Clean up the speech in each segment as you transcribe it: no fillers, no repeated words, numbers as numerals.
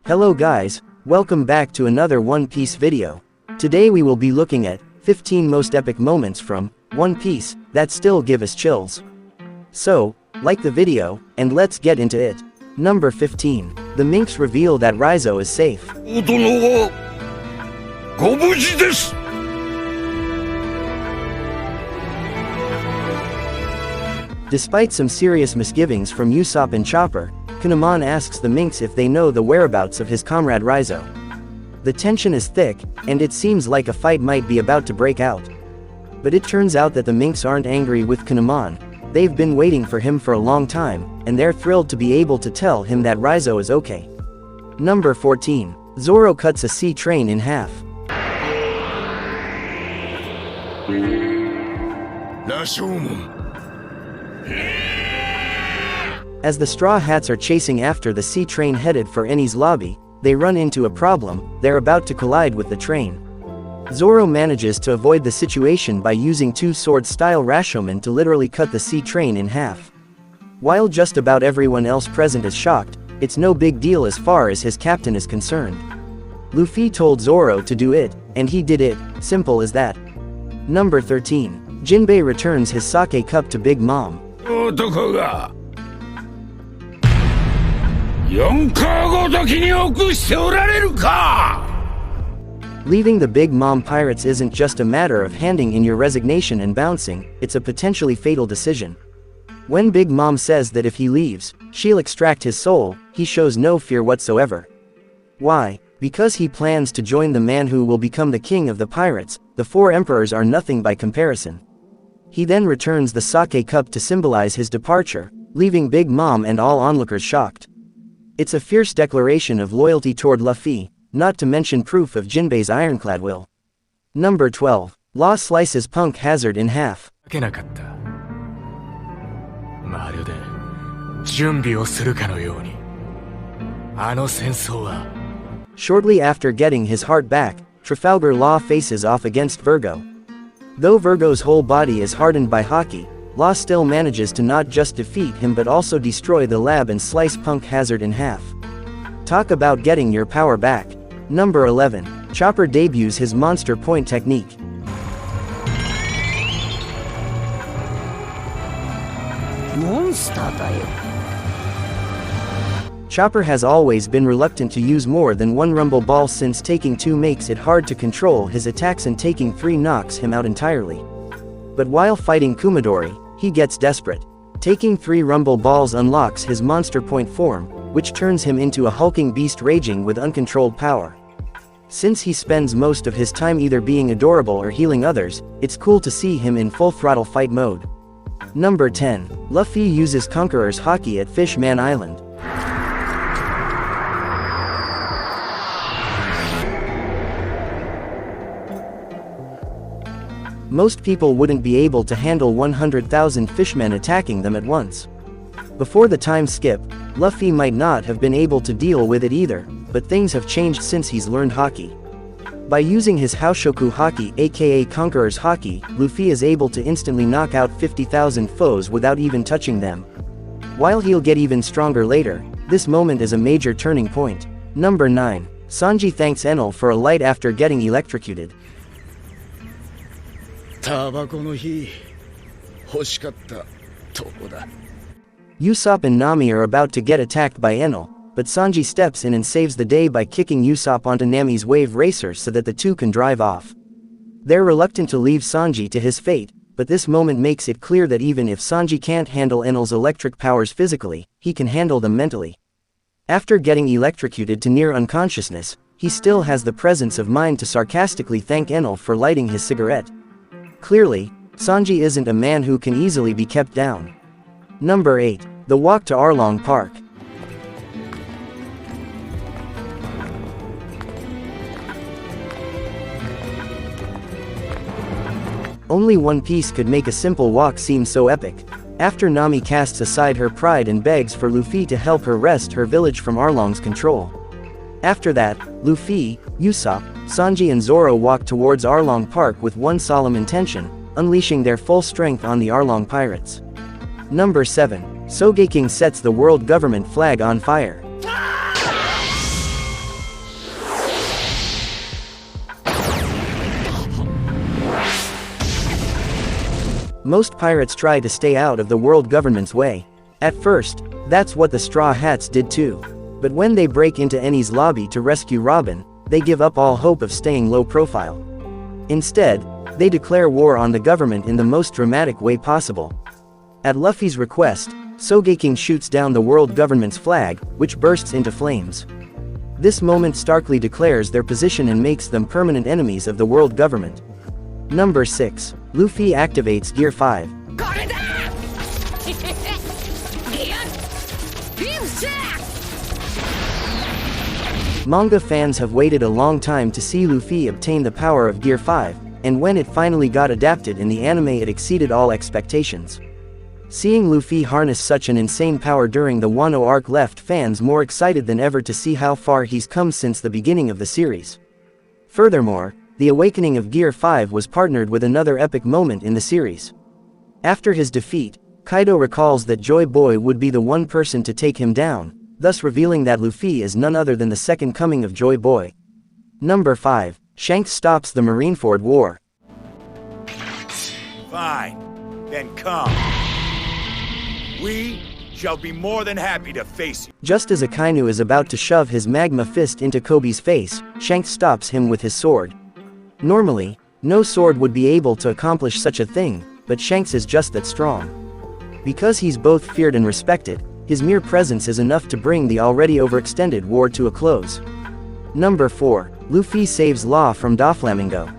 Hello guys, welcome back to another One Piece video. Today we will be looking at 15 most epic moments from One Piece that still give us chills. So, like the video, and let's get into it. Number 15. The minks reveal that Raizo is safe. Despite some serious misgivings from Usopp and Chopper, Kinemon asks the minks if they know the whereabouts of his comrade Raizo. The tension is thick, and it seems like a fight might be about to break out. But it turns out that the minks aren't angry with Kinemon. They've been waiting for him for a long time, and they're thrilled to be able to tell him that Raizo is okay. Number 14. Zoro cuts a sea train in half. As the Straw Hats are chasing after the sea train headed for Enies lobby, they run into a problem. They're about to collide with the train. Zoro manages to avoid the situation by using two sword-style Rashomon to literally cut the sea train in half. While just about everyone else present is shocked, it's no big deal as far as his captain is concerned. Luffy told Zoro to do it, and he did it, simple as that. Number 13. Jinbei returns his sake cup to Big Mom. Leaving the Big Mom pirates isn't just a matter of handing in your resignation and bouncing, it's a potentially fatal decision. When Big Mom says that if he leaves, she'll extract his soul, he shows no fear whatsoever. Why? Because he plans to join the man who will become the king of the pirates. The four emperors are nothing by comparison. He then returns the sake cup to symbolize his departure, leaving Big Mom and all onlookers shocked. It's a fierce declaration of loyalty toward Luffy, not to mention proof of Jinbei's ironclad will. Number 12. Law slices Punk Hazard in half. Shortly after getting his heart back, Trafalgar Law faces off against Virgo. Though Virgo's whole body is hardened by Haki, Law still manages to not just defeat him but also destroy the lab and slice Punk Hazard in half. Talk about getting your power back. Number 11. Chopper debuts his Monster Point technique. Chopper has always been reluctant to use more than one Rumble Ball since taking two makes it hard to control his attacks and taking three knocks him out entirely. But while fighting Kumadori, he gets desperate. Taking three Rumble Balls unlocks his Monster Point form, which turns him into a hulking beast raging with uncontrolled power. Since he spends most of his time either being adorable or healing others, it's cool to see him in full throttle fight mode. Number 10. Luffy uses Conqueror's Haki at Fishman Island. Most people wouldn't be able to handle 100,000 fishmen attacking them at once. Before the time skip, Luffy might not have been able to deal with it either, but things have changed since he's learned Haki. By using his Haoshoku Haki aka Conqueror's Haki, Luffy is able to instantly knock out 50,000 foes without even touching them. While he'll get even stronger later, this moment is a major turning point. Number 9. Sanji thanks Enel for a light after getting electrocuted. Usopp and Nami are about to get attacked by Enel, but Sanji steps in and saves the day by kicking Usopp onto Nami's wave racer so that the two can drive off. They're reluctant to leave Sanji to his fate, but this moment makes it clear that even if Sanji can't handle Enel's electric powers physically, he can handle them mentally. After getting electrocuted to near unconsciousness, he still has the presence of mind to sarcastically thank Enel for lighting his cigarette. Clearly, Sanji isn't a man who can easily be kept down. Number 8. The walk to Arlong Park. Only One Piece could make a simple walk seem so epic. After Nami casts aside her pride and begs for Luffy to help her wrest her village from Arlong's control. After that, Luffy, Usopp, Sanji and Zoro walk towards Arlong Park with one solemn intention, unleashing their full strength on the Arlong pirates. Number 7. Sogeking sets the world government flag on fire. Most pirates try to stay out of the world government's way. At first, that's what the Straw Hats did too. But when they break into Eni's lobby to rescue Robin, they give up all hope of staying low profile. Instead, they declare war on the government in the most dramatic way possible. At Luffy's request, Sogeking shoots down the world government's flag, which bursts into flames. This moment starkly declares their position and makes them permanent enemies of the world government. Number 6. Luffy activates Gear 5. Manga fans have waited a long time to see Luffy obtain the power of Gear 5, and when it finally got adapted in the anime, it exceeded all expectations. Seeing Luffy harness such an insane power during the Wano arc left fans more excited than ever to see how far he's come since the beginning of the series. Furthermore, the awakening of Gear 5 was partnered with another epic moment in the series. After his defeat, Kaido recalls that Joy Boy would be the one person to take him down, thus revealing that Luffy is none other than the second coming of Joy Boy. Number 5. Shanks stops the Marineford War. Fine, then come. We shall be more than happy to face you. Just as Akainu is about to shove his magma fist into Kobe's face, Shanks stops him with his sword. Normally, no sword would be able to accomplish such a thing, but Shanks is just that strong. Because he's both feared and respected, his mere presence is enough to bring the already overextended war to a close. Number 4. Luffy saves Law from Doflamingo.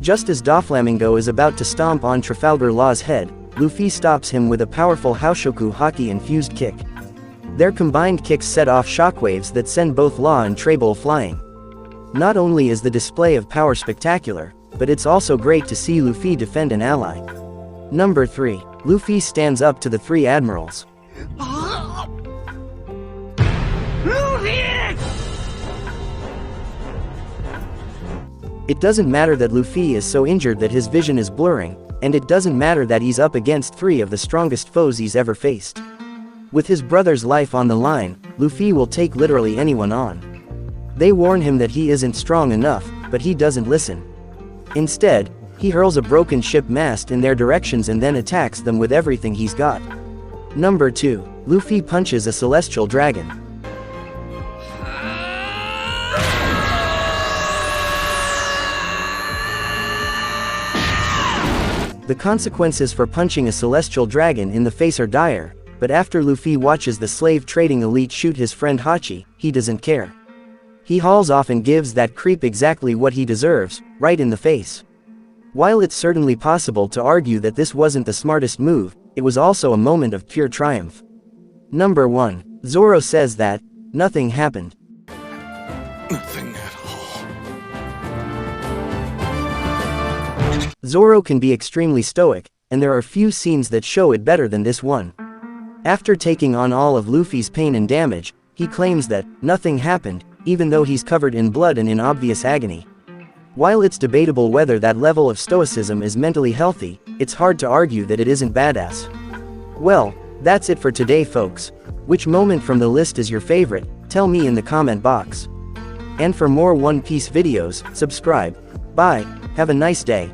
Just as Doflamingo is about to stomp on Trafalgar Law's head, Luffy stops him with a powerful Haoshoku Haki-infused kick. Their combined kicks set off shockwaves that send both Law and Trable flying. Not only is the display of power spectacular, but it's also great to see Luffy defend an ally. Number 3. Luffy stands up to the three admirals. It doesn't matter that Luffy is so injured that his vision is blurring, and it doesn't matter that he's up against three of the strongest foes he's ever faced. With his brother's life on the line, Luffy will take literally anyone on. They warn him that he isn't strong enough, but he doesn't listen. Instead, he hurls a broken ship mast in their directions and then attacks them with everything he's got. Number 2. Luffy punches a celestial dragon. The consequences for punching a celestial dragon in the face are dire, but after Luffy watches the slave trading elite shoot his friend Hachi, he doesn't care. He hauls off and gives that creep exactly what he deserves, right in the face. While it's certainly possible to argue that this wasn't the smartest move, it was also a moment of pure triumph. Number 1. Zoro says that nothing happened. Nothing at all. Zoro can be extremely stoic, and there are few scenes that show it better than this one. After taking on all of Luffy's pain and damage, he claims that nothing happened, even though he's covered in blood and in obvious agony. While it's debatable whether that level of stoicism is mentally healthy, it's hard to argue that it isn't badass. Well, that's it for today, folks. Which moment from the list is your favorite? Tell me in the comment box. And for more One Piece videos, subscribe. Bye, have a nice day.